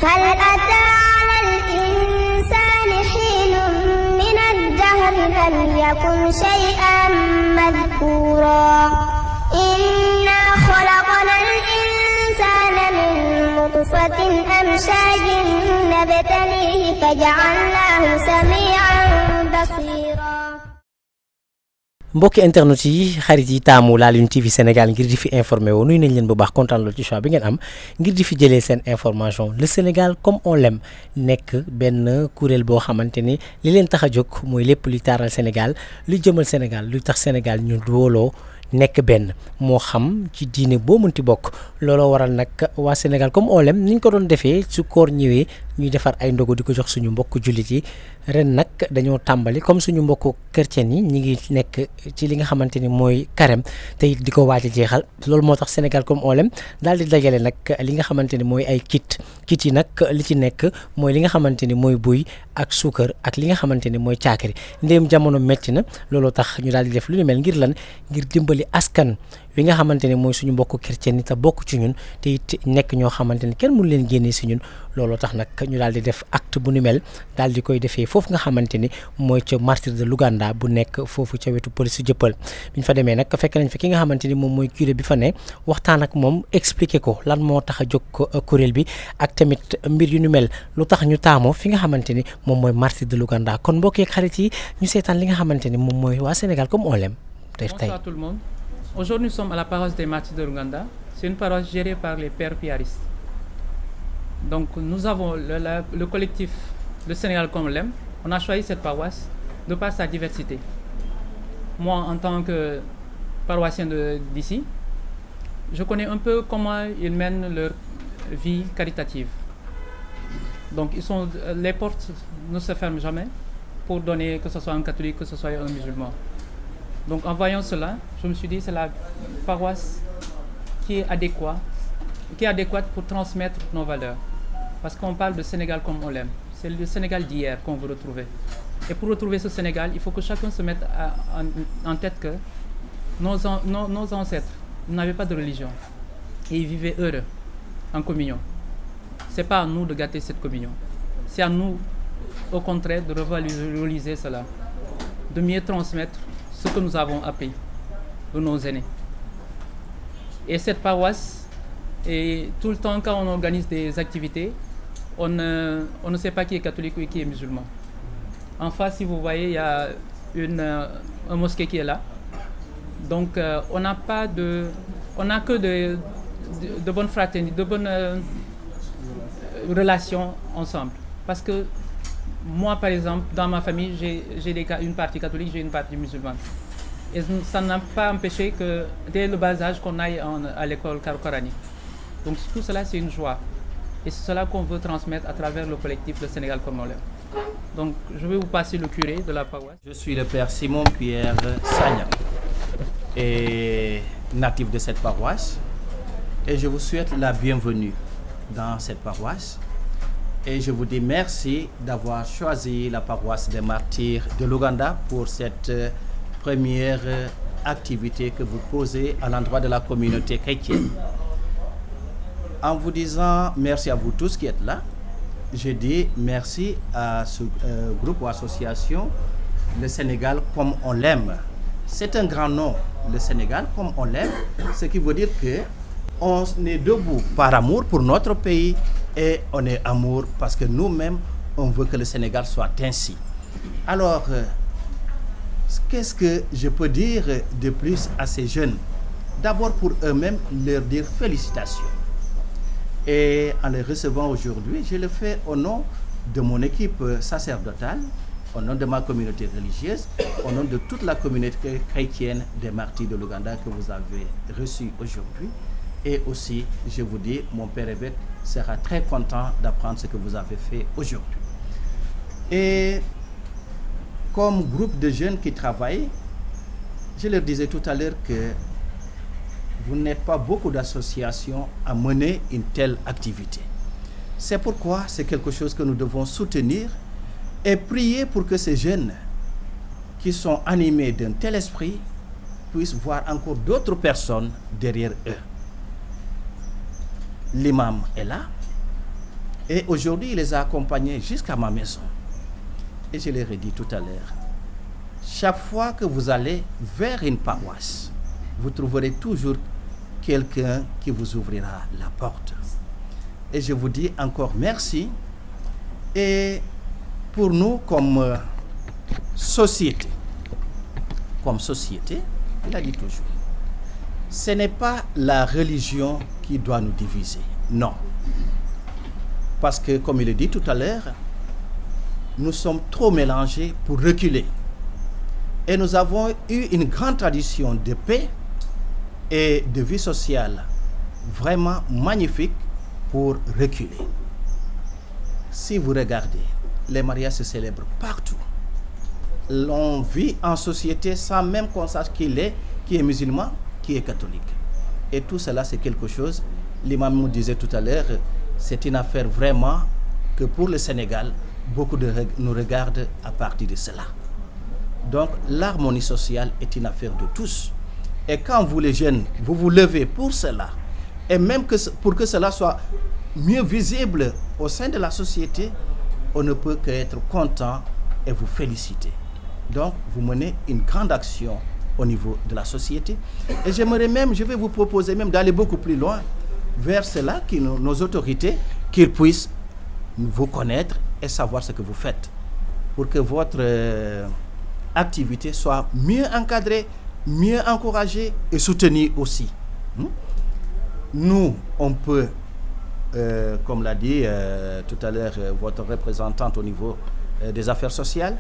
هل أتى على الإنسان حين من الدهر لم يكن شيئا مذكورا إنا خلقنا الإنسان من نطفة أمشاج نبتليه فجعلناه سميعا بصيرا. mbokki internet yi xarit yi taamu La Lune TV Sénégal ngir di fi informé wu nuyu nañ leen bu baax kontaan loolu ci choix bi ngeen am ngir di fi jëlee seen information le Sénégal comme on l'aime nekk benn kuréel boo xamante ni li leen tax a jóg mooy lépp luy taaral Sénégal luy jëmal Sénégal luy tax Sénégal ñu dooloo nekk benn moo xam ci diine boo mënti bokk looloo waral nag waa Sénégal comme on l'aime ni ñu ko doon defee su koor ñëwee ñuy defar ay ndogu di ko jox suñu mbokk jullit yi ren nag dañoo tàmbali comme suñu mbokku chrétien yi ñi ngi nekk ci li nga xamante ni mooy carême te it di ko waaj a jeexal loolu moo tax Sénégal comme on l'aime daal di dajale nag li nga xamante ni mooy ay kit yi nag li ci nekk mooy li nga xamante ni mooy buy ak suukar ak li nga xamante ni mooy caakiri ndéem jamono metti na looloo tax ñu daal di def lu ñu mel ngir lan ngir dimbali askan wi nga xamante ni mooy suñu mbokku chrétien yi te bokk ci ñun te it nekk ñoo xamante ni kenn mënu leen génnee si ñun looloo tax nag ñu daal di def acte bu ni mel daal di koy defee foofu nga xamante ni mooy ca martyr de Luganda bu nekk foofu ca wetu police su Jëppal bi ñu fa demee nag fekk nañ fa ki nga xamante ni moom mooy curé bi fa ne waxtaan ak moom expliqué ko lan moo tax a jóg kuréel bi ak tamit mbir yu ni mel lu tax ñu taamoo fi nga xamante ni moom mooy martyr de Luganda kon mbokk ak xarit yi ñu seetaan li nga xamante ni moom mooy waa Sénégal comme on l'aime tey. Bonsoir tout le monde. Aujourd'hui, nous sommes à la paroisse des martyrs de Luganda. C'est une paroisse gérée par les pères piaristes. Donc, nous avons le collectif Le Sénégal comme on l'aime. On a choisi cette paroisse de par sa diversité. Moi, en tant que paroissien d'ici, je connais un peu comment ils mènent leur vie caritative. Donc, les portes ne se ferment jamais pour donner, que ce soit un catholique, que ce soit un musulman. Donc en voyant cela, je me suis dit c'est la paroisse qui est adéquate pour transmettre nos valeurs. Parce qu'on parle de Sénégal comme on l'aime. C'est le Sénégal d'hier qu'on veut retrouver. Et pour retrouver ce Sénégal, il faut que chacun se mette en tête que nos ancêtres n'avaient pas de religion. Et ils vivaient heureux, en communion. Ce n'est pas à nous de gâter cette communion. C'est à nous, au contraire, de revaloriser cela. De mieux transmettre ce que nous avons appris de nos aînés. Et cette paroisse, et tout le temps quand on organise des activités, on ne sait pas qui est catholique ou qui est musulman. En face, si vous voyez, il y a un mosquée qui est là. Donc on n'a que de bonnes fraternités, de bonnes relations ensemble. Parce que moi, par exemple, dans ma famille, j'ai une partie catholique, j'ai une partie musulmane. Et ça n'a pas empêché que, dès le bas âge, qu'on aille à l'école coranique. Donc tout cela, c'est une joie. Et c'est cela qu'on veut transmettre à travers le collectif Le Sénégal comme on l'aime. Donc je vais vous passer le curé de la paroisse. Je suis le père Simon Pierre Sagna, et natif de cette paroisse. Et je vous souhaite la bienvenue dans cette paroisse. Et je vous dis merci d'avoir choisi la paroisse des martyrs de Luganda pour cette première activité que vous posez à l'endroit de la communauté chrétienne. En vous disant merci à vous tous qui êtes là, je dis merci à ce groupe ou association, le Sénégal comme on l'aime. C'est un grand nom, le Sénégal comme on l'aime, ce qui veut dire que on est debout par amour pour notre pays et on est amour parce que nous-mêmes, on veut que le Sénégal soit ainsi. Alors, qu'est-ce que je peux dire de plus à ces jeunes? D'abord pour eux-mêmes, leur dire félicitations. Et en les recevant aujourd'hui, je le fais au nom de mon équipe sacerdotale, au nom de ma communauté religieuse, au nom de toute la communauté chrétienne des martyrs de Luganda que vous avez reçu aujourd'hui. Et aussi, je vous dis, mon père évêque sera très content d'apprendre ce que vous avez fait aujourd'hui. Et comme groupe de jeunes qui travaillent, je leur disais tout à l'heure que vous n'êtes pas beaucoup d'associations à mener une telle activité. C'est pourquoi c'est quelque chose que nous devons soutenir et prier pour que ces jeunes qui sont animés d'un tel esprit puissent voir encore d'autres personnes derrière eux. L'imam est là, Et aujourd'hui, il les a accompagnés jusqu'à ma maison. Et je leur ai dit tout à l'heure, chaque fois que vous allez vers une paroisse, vous trouverez toujours quelqu'un qui vous ouvrira la porte. Et je vous dis encore merci. Et pour nous, comme société, il a dit toujours, ce n'est pas la religion qui doit nous diviser, non. Parce que, comme il a dit tout à l'heure, nous sommes trop mélangés pour reculer. Et nous avons eu une grande tradition de paix et de vie sociale vraiment magnifique pour reculer. Si vous regardez, les mariages se célèbrent partout. On vit en société sans même qu'on sache qui est musulman, qui est catholique. Et tout cela, c'est quelque chose, l'imam nous disait tout à l'heure, c'est une affaire vraiment que pour le Sénégal, beaucoup nous regardent à partir de cela. Donc, l'harmonie sociale est une affaire de tous. Et quand vous, les jeunes, vous vous levez pour cela, et même pour que cela soit mieux visible au sein de la société, on ne peut qu'être content et vous féliciter. Donc, vous menez une grande action au niveau de la société. Et je vais vous proposer même d'aller beaucoup plus loin vers cela, nos autorités, qu'ils puissent vous connaître et savoir ce que vous faites, pour que votre activité soit mieux encadrée, mieux encouragée et soutenue aussi. Nous, on peut, comme l'a dit tout à l'heure votre représentante au niveau des affaires sociales,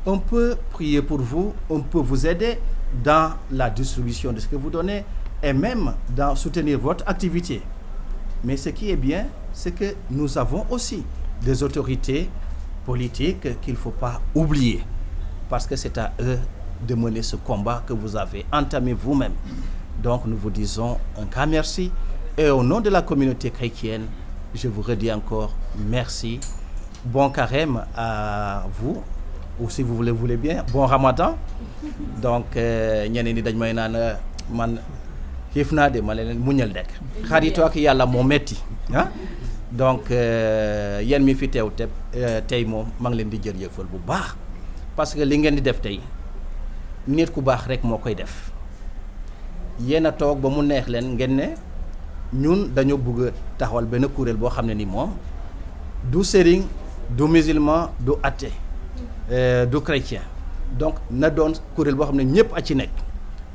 on peut prier pour vous, on peut vous aider dans la distribution de ce que vous donnez et même dans soutenir votre activité. Mais ce qui est bien, c'est que nous avons aussi des autorités politiques qu'il ne faut pas oublier, parce que c'est à eux de mener ce combat que vous avez entamé vous-même. Donc nous vous disons un grand merci, et au nom de la communauté chrétienne, je vous redis encore merci. Bon carême à vous, ou si vous le voulez bien, bon ramadan. Donc ñeneen ñi dañ may naan man xiif naa de ma leen muñal dekk xaritoo ak yàlla moo metti ah. Donc yéen mi fi teew tey moom maa ngi leen di jërëjëfal bu baax, parce que li ngeen di def tey nit ku baax rek moo koy def. Yéen a toog ba mu neex leen ngeen ne ñun dañoo bëgg a taxawal benn kuréel boo xam ne ni moom du sëriñ, du musulman, du athée, du chrétien. Donc na doon kuréel boo xam ne ñëpp a ci nekk.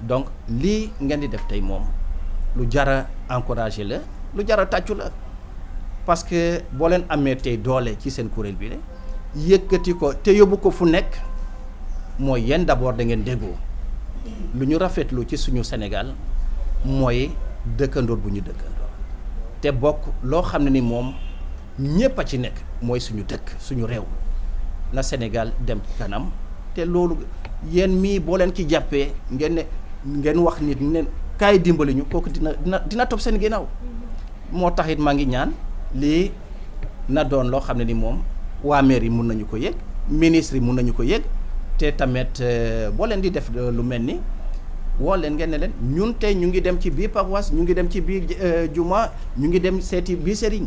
Donc lii ngeen di def tey moom lu jara encouragé la, lu jara tàccu la, parce que boo leen amee tey doole ci seen kuréel bi yëkkati ko te yóbbu ko fu nekk, mooy yéen d'abord da ngeen déggoo. Lu ñu rafetlu ci suñu Sénégal mooy dëkkandoor bu ñu dëkkandoor te bokk loo xam ne ni moom ñépp a ci nekk, mooy suñu dëkk, suñu réew. Na Sénégal dem kanam, te loolu yéen mii boo leen ci jàppee ngeen wax nit ne kaay dimbali ñu, kooku dina topp seen ginnaaw. Moo tax it maa ngi ñaan lii na doon loo xam ne ni moom waa maire yi mun nañu ko yëg, ministre yi mun nañu ko yëg, te tamit boo leen di def lu mel ni woo leen ngeen ne leen ñun tey ñu ngi dem ci biir paroisse, ñu ngi dem ci biir juma, ñu ngi dem seeti biir sëriñ.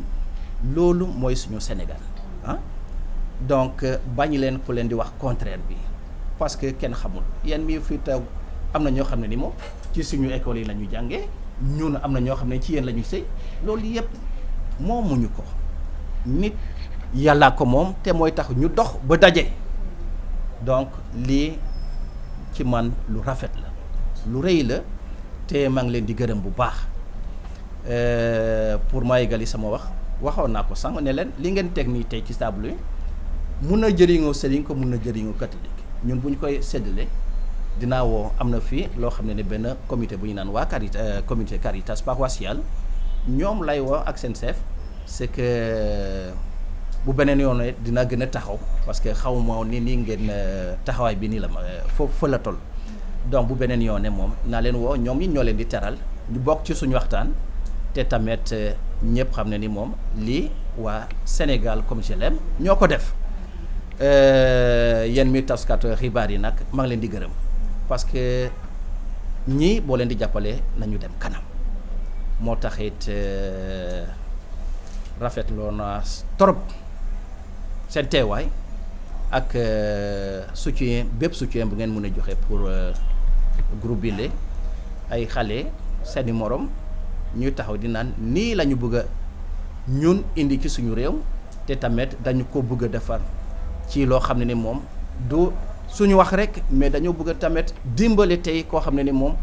Loolu mooy suñu Sénégal ah. Donc bañ leen ku leen di wax contraire bi, parce que kenn xamul. Yéen mi fi taw am na ñoo xam ne ni moom ci suñu école yi la ñu jàngee, ñun am na ñoo xam ne ci yéen la ñuy sëy. Loolu yëpp moomuñu ko, nit yàllaa ko moom, te mooy tax ñu dox ba daje. Donc lii ci man lu rafet la, lu rëy la, te maa ngi leen di gërëm bu baax. Pour ma yeggali sama waxoon naa ko sànq ne leen li ngeen teg nii tey ci table yi mun na jëriñoo sëriñ ko mun na jëriñoo catholique. Ñun bu ñu koy séddale dinaa woo, am na fii loo xam ne benn comité bu ñu naan waa comité Caritas paroissial, ñoom lay woo ak seen chef. C'est que bu beneen yoon dina gën a taxaw, parce que xaw ma ni ngeen taxawaay bi nii la ma fa la toll. Donc bu beneen yoon moom naa leen woo, ñoom ñi ñoo leen di teral, ñu bokk ci suñu waxtaan, te tamit ñëpp xam ne ni moom lii waa Sénégal comme je l'aime ñoo ko def. Yéen mi taskatu xibaar yi nag maa ngi leen di gërëm, parce que ñii boo leen di jàppale nañu dem kanam. Moo tax it rafetloo naa trop seen teewaay ak soutien bépp soutien bu ngeen mën a joxe pour groupe bi la ay xale seeni morom ñuy taxaw di naan nii la ñu bëgg a ñun indi ci suñu réew te tamit dañu ko bëgg a defar ci loo xam ne ni moom du suñu wax rek mais dañoo bëgg a tamit dimbale tey koo xam ne ni moom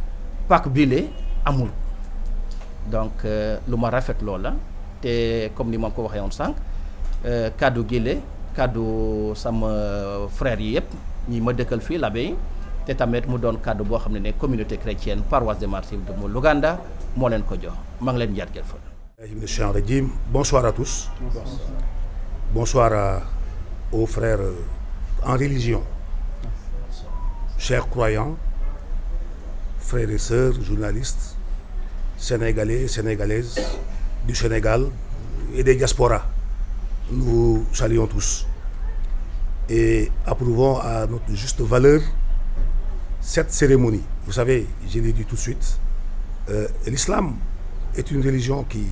pàcc bii la amul donc lu ma rafet loolu la te comme ni ma ko waxee woon sànq kaddu gi la kaddu sama frère yi yëpp ñi ma dëkkal fii l'abbé te tamit mu doon kaddu boo xam ne ne communauté chrétienne paroisse des martyrs de Louganda moo leen ko jox maa ngi leen jaajëfal. Bonsoir à tous. Bonsoir aux frères en religion, chers croyants, frères et sœurs, journalistes, sénégalais, sénégalaises du Sénégal et des diasporas. Nous saluons tous et approuvons à notre juste valeur cette cérémonie. Vous savez, je l'ai dit tout de suite, l'islam est une religion qui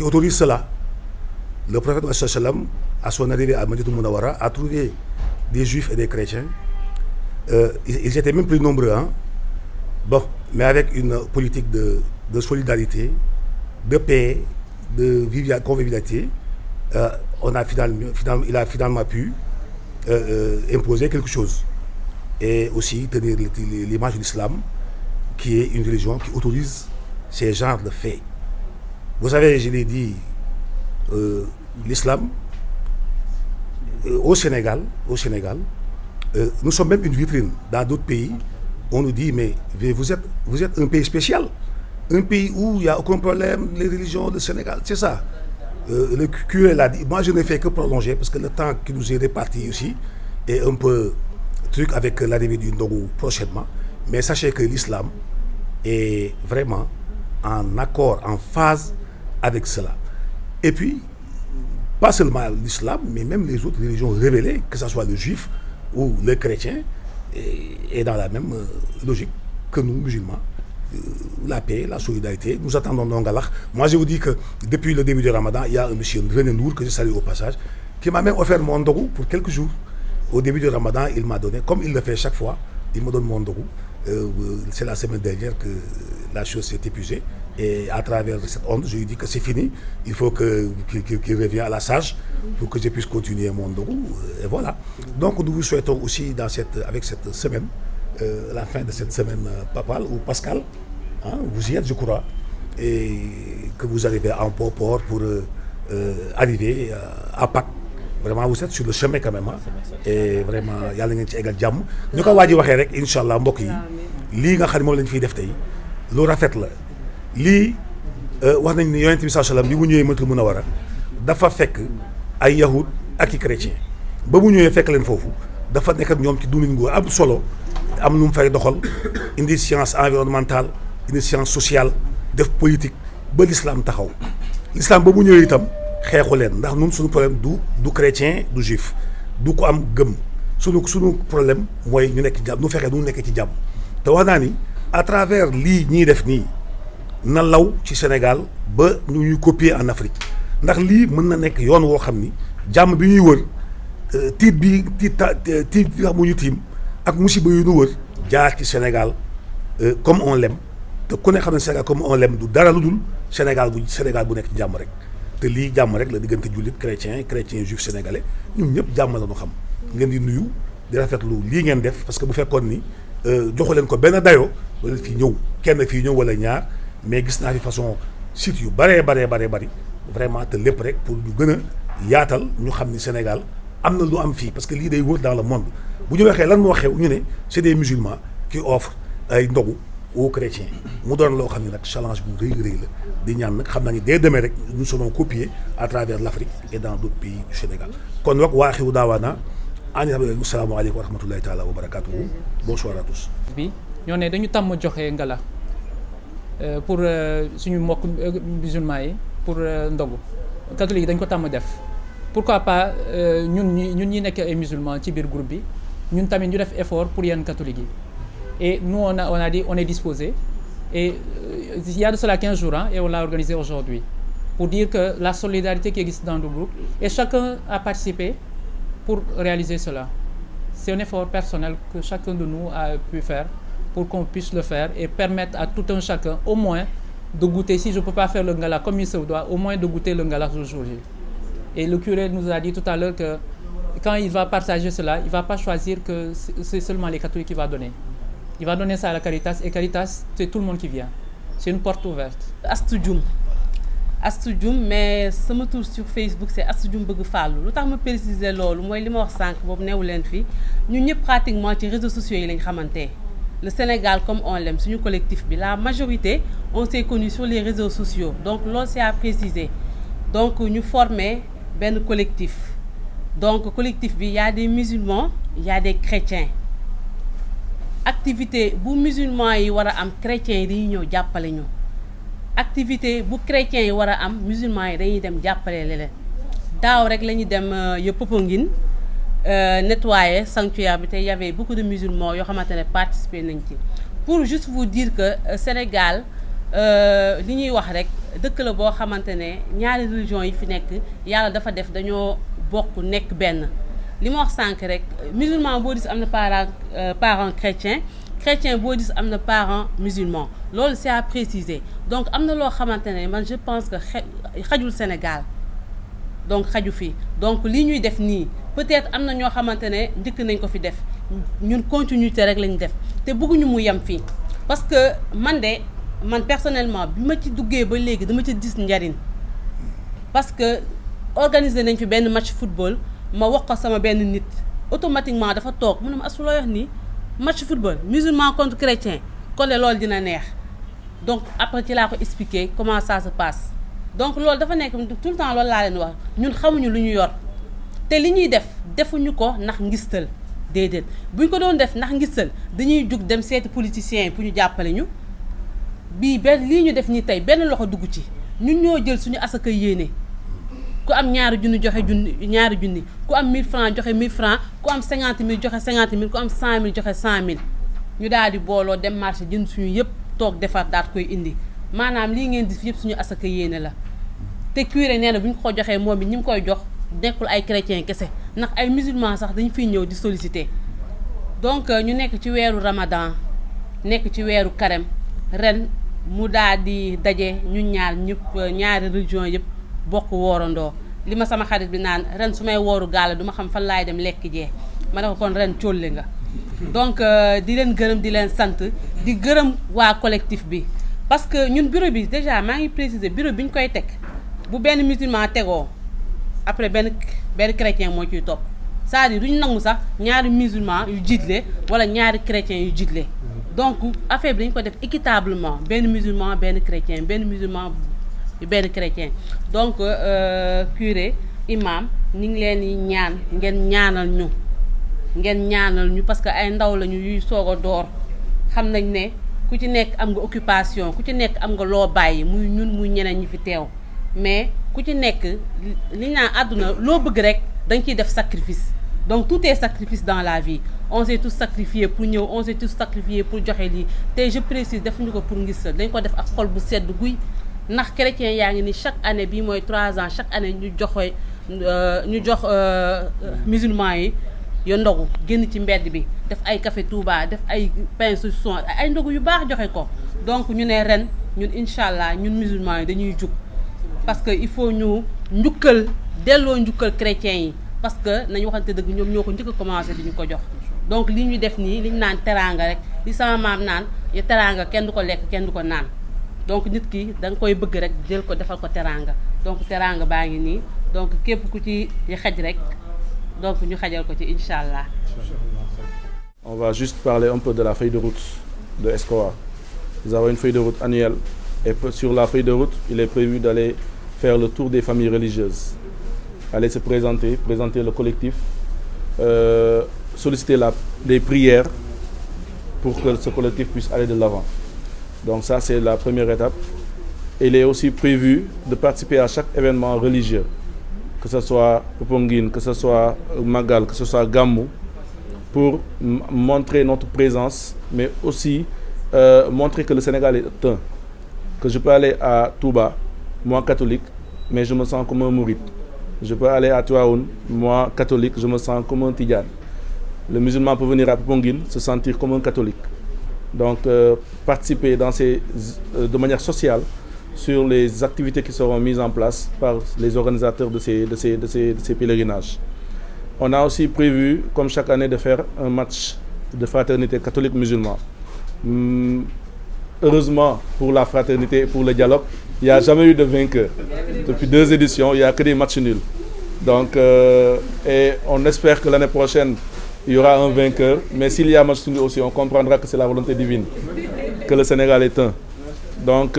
autorise cela. Le prophète sallam, à son arrivée à Madinatul Munawwara, a trouvé des juifs et des chrétiens. Ils étaient même plus nombreux, hein? Bon, mais avec une politique de solidarité, de paix, de convivialité, il a finalement pu imposer quelque chose. Et aussi tenir l'image de l'islam, qui est une religion qui autorise ces genres de faits. Vous savez, je l'ai dit, l'islam, au Sénégal, nous sommes même une vitrine. Dans d'autres pays, on nous dit, mais vous êtes un pays spécial, un pays où il n'y a aucun problème, les religions du Sénégal, c'est ça. Le curé l'a dit, moi je ne fais que prolonger, parce que le temps qui nous est réparti aussi est un peu truc avec l'arrivée du Ndogu prochainement. Mais sachez que l'islam est vraiment en accord, en phase avec cela. Et puis, pas seulement l'islam, mais même les autres religions révélées, que ce soit le juif ou le chrétien, est dans la même logique que nous, musulmans. La paix, la solidarité, nous attendons Nongalach. Moi, je vous dis que depuis le début du Ramadan, il y a un monsieur René Nour, que je salue au passage, qui m'a même offert mon ndogu pour quelques jours. Au début du Ramadan, il m'a donné, comme il le fait chaque fois, il me donne mon ndogu. C'est la semaine dernière que la chose s'est épuisée. Et à travers cette onde, je lui dis que c'est fini. Il faut qu'il revienne à la sage pour que je puisse continuer mon ndogu. Et voilà. Donc nous vous souhaitons aussi avec cette semaine, la fin de cette semaine papale ou pascale, hein, vous y êtes je crois, et que vous arrivez en bon port pour arriver à Pâques. Vraiment vous êtes sur le chemin quand même, hein, et vraiment yàlla ngeen ci eggal jàmm. ñu ko waa ji waxee rek incha allah mbokk yi lii nga xam ne moom lañ fiy def tey lu rafet la lii wax nañ ni yonent bi sallallahu alayhi wasallam bi mu ñëwee Madinatul Munawwara dafa fekk ay yahud ak i chrétien ba mu ñëwee fekk leen foofu dafa nekk ak ñoom ci dundin gu am solo am nu mu fay doxal indi science environnementale indi science sociale def politique ba l'islam taxaw l'islam ba mu ñëwee itam xeexu leen ndax ñun suñu problème du chrétien du juif du ko am gëm suñu problème mooy ñu nekk ci jàmm nu fexee nu nekkee ci jàmm te wax naa ni à travers lii ñuy def nii na law ci Sénégal ba ñu ñuy copier en Afrique ndax lii mën na nekk yoon woo xam ni jàmm bi ñuy wër tiit bi nga mu ñu tiim ak musiba yu ñu wër jaar ci Sénégal comme on l'aime te ku ne xam ne Sénégal comme on l'aime du dara lu dul Sénégal bu nekk ci jàmm rek te lii jàmm rek la diggante jullit chrétien juif sénégalais ñun ñëpp jàmm la ñu xam ngeen di nuyu di rafetlu lii ngeen def parce que bu fekkoon ni joxu leen ko benn dayoo wala fii ñëw kenn fii ñëw wala ñaar mais gis naa fi façon site yu bari vraiment te lépp rek pour ñu gën a yaatal ñu xam ni Sénégal am na lu am fii parce que lii day wër dans le monde bu ñu waxee lan moo xew ñu ne c'est des musulmans qui offrent ay ndogu aux chrétiens mu doon loo xam ne nag challenge bu rëy la di ñaan nag xam naa ni dès demain rek nous serons copiés à travers l'Afrique et dans d'autres pays du Sénégal kon nag waa xiwu daawaana assalaamu aleykum wa rahmatullahi taala wa barakatuhu bonsoir à tous bi ñoo ne dañu tàmm joxe ngala pour suñu mbokk musulmans yi pour ndogu catholique yi dañ ko tàmm def pourquoi pas ñun ñi nekk ay musulmans ci biir groupe bi ñun tamit ñu def effort pour yenn catholiques yi et nous on a dit on est disposé et il y a de cela 15 jours hein, et on l'a organisé aujourd'hui pour dire que la solidarité qui existe dans le groupe, et chacun a participé pour réaliser cela. C'est un effort personnel que chacun de nous a pu faire pour qu'on puisse le faire et permettre à tout un chacun au moins de goûter, si je ne peux pas faire le ngala comme il se doit, au moins de goûter le ngala aujourd'hui. Et le curé nous a dit tout à l'heure que quand il va partager cela, il ne va pas choisir que c'est seulement les catholiques qui va donner. Il va donner ça à la Caritas, et Caritas, c'est tout le monde qui vient. C'est une porte ouverte. Astou Dioum, mais sama tour sur Facebook c'est Astou Dioum bëgg Fallou. Lu tax ma préciser loolu mooy li ma wax sànq boobu neewu leen fi ñun ñëpp pratiquement ci réseaux sociaux yi lañ xamante. Le Sénégal comme on l'aime suñu collectif bi la majorité on s'est connu sur les réseaux sociaux donc loolu c'est à préciser. Donc ñu former benn collectif. Donc collectif bi y a des musulmans, il y a des chrétiens. Activité bu musulmans yi war a am chrétiens yi dañuy ñëw jàppale ñu. Activité bu chrétiens yi war a am musulmans yi dañuy dem jàppale leen. Daaw rek la ñu dem Popenguine nettoyer sanctuaire bi te y avait beaucoup de musulmans yoo xamante ne participer nañ ci. Pour juste vous dire que Sénégal li ñuy wax rek dëkk la boo xamante ne ñaari religion yi fi nekk yàlla dafa def dañoo bokk nekk benn. Li ma wax sànq rek musulman boo gis am na parent chrétien chrétien boo gis am na parent musulman loolu c'est à préciser donc am na loo xamante ne man je pense que xajul Sénégal donc xaju fi donc li ñuy def nii peut-être am na ñoo xamante ne njëkk nañ ko fi def ñun continuité rek lañ def te bëgguñu mu yem fii parce que man personnellement bi ma ci duggee ba léegi dama ci gis njariñ parce que organiser nañ fi benn match football ma wax ko sama benn nit automatiquement dafa toog mu ne ma Astou looy wax nii match football musulman contre chrétien kon de loolu dina neex donc après ci laa ko expliquer comment ça se passe donc loolu dafa nekk tout le temps loolu laa leen wax ñun xamuñu lu ñu yor te li ñuy def defuñu ko ndax ngistal déedéet buñ ko doon def ndax ngistal dañuy jug dem seeti politiciens yi pour ñu jàppale ñu bii benn lii ñu def nii tey benn loxo dugg ci ñun ñoo jël suñu asaka yéene ku am ñaari junni joxe ñaari junni ku am 1000 francs joxe 1000 francs ku am 50 000 joxe 50 000 ku am 100 000 joxe 100 000 ñu daal di booloo dem marché jënd suñu yëpp toog defar daat koy indi maanaam lii ngeen di fi yëpp suñu asaka yéene la te curé nee na bu ñu ko joxee moom bi ñi ngi koy jox nekkul ay chrétien kese ndax ay musulmans sax dañu fiy ñëw di solliciter donc ñu nekk ci weeru ramadan nekk ci weeru carême ren mu daal di daje ñu ñaari religion yëpp bokk woorandoo li ma sama xarit bi naan ren su may wooru gaala duma xam fan laay dem lekk jee ma ne ko kon ren cólle nga donc di leen gërëm di leen sant di gërëm waa collectif bi parce que ñun bureau bi déjà maa ngi préciser bureau bi ñu koy teg bu benn musulman tegoo après benn chrétien moo ciy topp c'est-à-dire duñ nangu sax ñaari musulman yu jiitle wala ñaari chrétien yu jiitle donc affaire bi dañ ko def équitablement benn musulman benn chrétien benn musulman benn chrétien donc curé imam ñu ngi leen di ñaan ngeen ñaanal ñu parce que ay ndaw lañu yuy soog a door xam nañ ne ku ci nekk am nga occupation ku ci nekk am nga loo bàyyi muy ñun muy ñeneen ñi fi teew mais ku ci nekk li ñu naan àdduna loo bëgg rek dañ ciy def sacrifice donc tout est sacrifice dans la vie on s'est tous sacrifiés pour ñëw on s'est tous sacrifiés pour joxe lii te je précise defuñu ko pour ngis dañ ko def ak xol bu sedd guy ndax chrétien yaa ngi ni chaque année bii mooy 3 ans chaque année ñu jox musulmans yi yo ndogu génn ci mbedd bi def ay café Touba def ay pain saucisson ay ndogu yu baax joxe ko donc ñu ne ren ñun incha allah ñun musulmans yi dañuy jug parce que il faut ñu delloo njukkal chrétiens yi parce que nañu waxante dëgg ñoom ñoo ko njëkk a commencé di ñu ko jox donc li ñu def nii li ñu naan teraanga rek li sama maam naan ya teraanga kenn du ko lekk kenn du ko naan donc nit ki da nga koy bëgg rek jël ko defal ko teraanga donc teraanga baa ngi nii donc képp ku ci xaj rek donc ñu xajal ko ci incha allah. On va juste parler un peu de la feuille de route de ESCOA. Nous avons une feuille de route annuelle et sur la feuille de route, il est prévu d'aller faire le tour des familles religieuses, aller se présenter le collectif, solliciter des prières pour que ce collectif puisse aller de l'avant. Donc ça, c'est la première étape. Il est aussi prévu de participer à chaque événement religieux, que ce soit Popenguine, que ce soit Magal, que ce soit Gamou, pour montrer notre présence, mais aussi montrer que le Sénégal est un. Que je peux aller à Touba, moi catholique, mais je me sens comme un mouride. Je peux aller à Tivaouane, moi, catholique, je me sens comme un tidjane. Le musulman peut venir à Popenguine, se sentir comme un catholique. Donc, participer de manière sociale sur les activités qui seront mises en place par les organisateurs de ces pèlerinages. On a aussi prévu, comme chaque année, de faire un match de fraternité catholique-musulman. Heureusement, pour la fraternité et pour le dialogue, il n'y a jamais eu de vainqueur. Depuis 2 éditions, il n'y a que des matchs nuls. Donc, et on espère que l'année prochaine, il y aura un vainqueur. Mais s'il y a match nul aussi, on comprendra que c'est la volonté divine, que le Sénégal est un. Donc,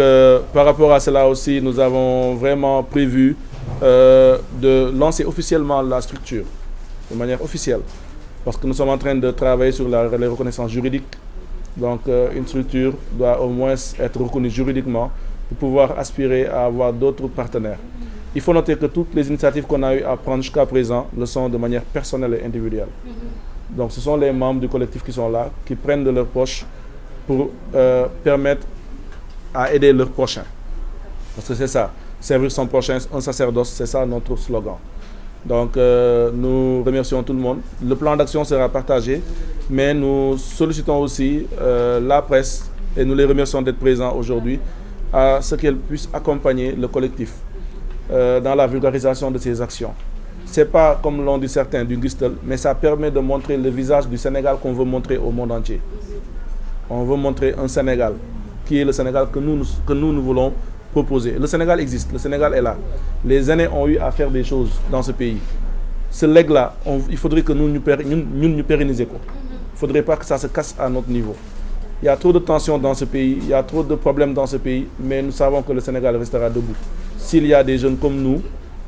par rapport à cela aussi, nous avons vraiment prévu de lancer officiellement la structure, de manière officielle, parce que nous sommes en train de travailler sur les reconnaissances juridiques. Donc, une structure doit au moins être reconnue juridiquement pour pouvoir aspirer à avoir d'autres partenaires. Il faut noter que toutes les initiatives qu'on a eu à prendre jusqu'à présent le sont de manière personnelle et individuelle. Donc, ce sont les membres du collectif qui sont là, qui prennent de leur poche pour permettre à aider leur prochain. Parce que c'est ça, servir son prochain, un sacerdoce, c'est ça notre slogan. Donc, nous remercions tout le monde. Le plan d'action sera partagé, mais nous sollicitons aussi la presse, et nous les remercions d'être présents aujourd'hui, à ce qu'elle puisse accompagner le collectif dans la vulgarisation de ses actions. Ce n'est pas, comme l'ont dit certains, du Gristel, mais ça permet de montrer le visage du Sénégal qu'on veut montrer au monde entier. On veut montrer un Sénégal qui est le Sénégal que nous voulons proposer. Le Sénégal existe, le Sénégal est là. Les aînés ont eu à faire des choses dans ce pays. Ce legs-là, il faudrait que nous pérennisions. Il ne faudrait pas que ça se casse à notre niveau. Il y a trop de tensions dans ce pays, il y a trop de problèmes dans ce pays, mais nous savons que le Sénégal restera debout. S'il y a des jeunes comme nous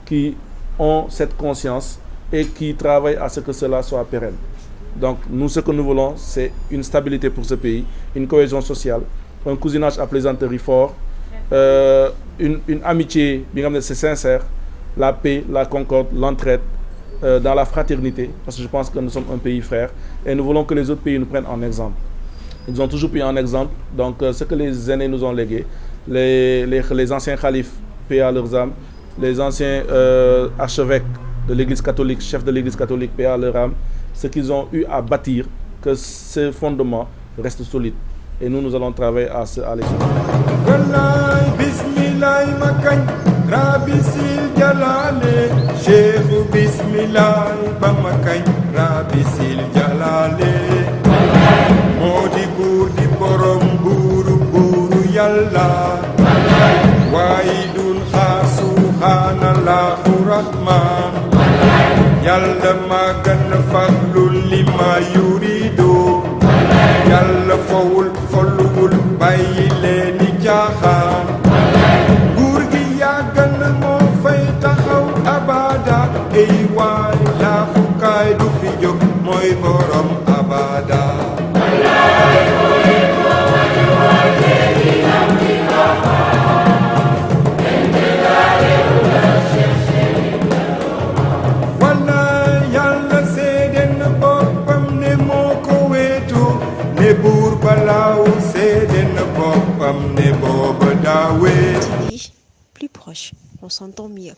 qui ont cette conscience et qui travaillent à ce que cela soit pérenne. Donc nous, ce que nous voulons, c'est une stabilité pour ce pays, une cohésion sociale, un cousinage à plaisanterie fort, une amitié, bien c'est sincère, la paix, la concorde, l'entraide, dans la fraternité, parce que je pense que nous sommes un pays frère, et nous voulons que les autres pays nous prennent en exemple. Ils ont toujours pris en exemple, donc ce que les aînés nous ont légué, les anciens khalifes, paix à leurs âmes, les anciens archevêques de l'Église catholique, chefs de l'Église catholique, paix à leur âme, ce qu'ils ont eu à bâtir, que ces fondements restent solides. Et nous allons travailler à les Modi buur di borom buuru buuru yàlla waahidun xaar subhaanallahu rahmaan yàlla ma gën faglul li ma yuridu yàlla fowul folluwul bàyyi leen di jaaxaan buur gi yàggal moo fay taxaw abada ey waay laafukaay du fi jóg mooy borom abada Plus proche, on s'entend mieux.